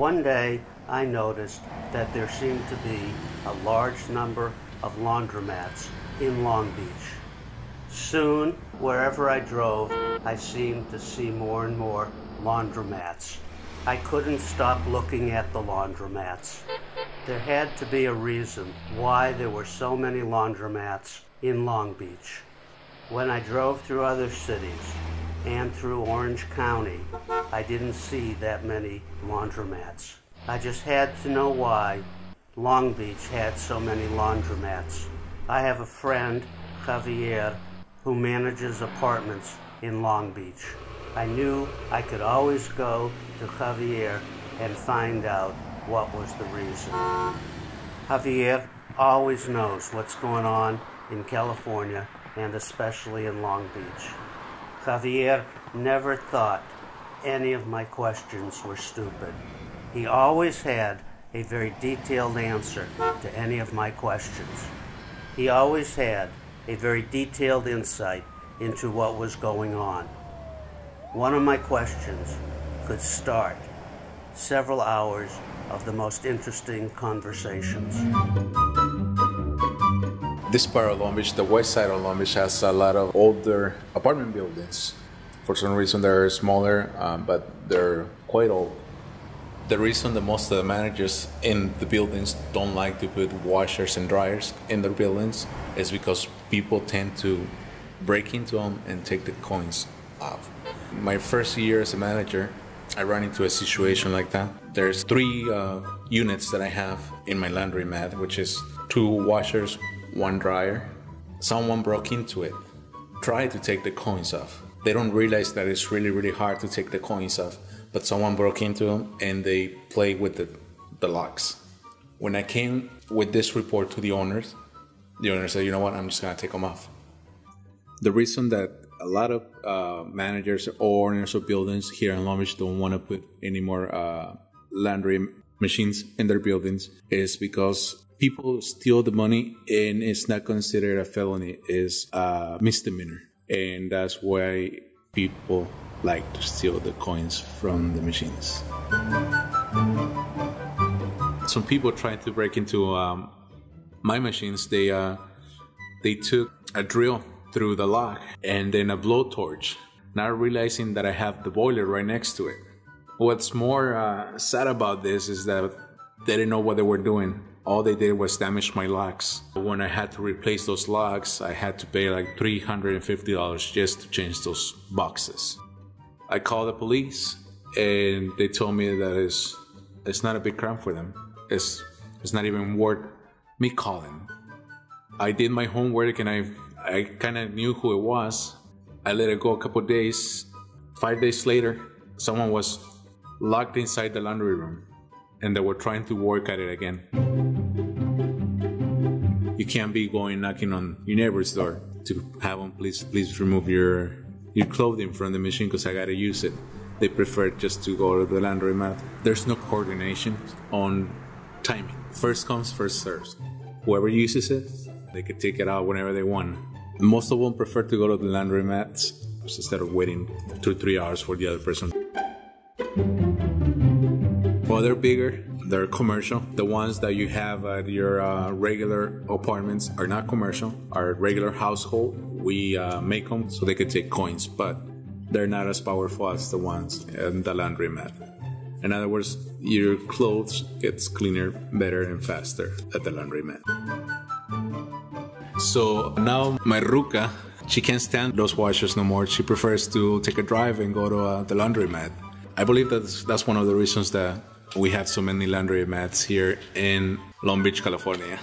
One day I noticed that there seemed to be a large number of laundromats in Long Beach. Soon, wherever I drove, I seemed to see more and more laundromats. I couldn't stop looking at the laundromats. There had to be a reason why there were so many laundromats in Long Beach. When I drove through other cities and through Orange County, I didn't see that many laundromats. I just had to know why Long Beach had so many laundromats. I have a friend, Javier, who manages apartments in Long Beach. I knew I could always go to Javier and find out what was the reason. Javier always knows what's going on in California and especially in Long Beach. Javier never thought any of my questions were stupid. He always had a very detailed answer to any of my questions. He always had a very detailed insight into what was going on. One of my questions could start several hours of the most interesting conversations. This part of Long Beach, the west side of Long Beach, has a lot of older apartment buildings. For some reason they're smaller, but they're quite old. The reason that most of the managers in the buildings don't like to put washers and dryers in their buildings is because people tend to break into them and take the coins off. My first year as a manager, I ran into a situation like that. There's 3 units that I have in my laundromat, which is 2 washers, 1 dryer. Someone broke into it, tried to take the coins off. They don't realize that it's really, really hard to take the coins off, but someone broke into them and they play with the locks. When I came with this report to the owner said, you know what, I'm just gonna take them off. The reason that a lot of managers or owners of buildings here in Long Beach don't want to put any more laundry machines in their buildings is because people steal the money and it's not considered a felony, it's a misdemeanor. And that's why people like to steal the coins from the machines. Some people tried to break into my machines. They took a drill through the lock and then a blowtorch, not realizing that I have the boiler right next to it. What's more sad about this is that they didn't know what they were doing. All they did was damage my locks. When I had to replace those locks, I had to pay like $350 just to change those boxes. I called the police and they told me that it's not a big crime for them. It's not even worth me calling. I did my homework and I kind of knew who it was. I let it go a couple days. 5 days later, someone was locked inside the laundry room and they were trying to work at it again. You can't be going knocking on your neighbor's door to have them please remove your clothing from the machine because I gotta use it. They prefer just to go to the laundromat. There's no coordination on timing. First comes, first serves. Whoever uses it, they could take it out whenever they want. Most of them prefer to go to the laundromats instead of waiting 2 or 3 hours for the other person. Well, they're bigger, they're commercial. The ones that you have at your regular apartments are not commercial, are regular household. We make them so they could take coins, but they're not as powerful as the ones in the laundromat. In other words, your clothes gets cleaner, better, and faster at the laundromat. So now my ruca, she can't stand those washers no more. She prefers to take a drive and go to the laundromat. I believe that's one of the reasons that we have so many laundromats here in Long Beach, California.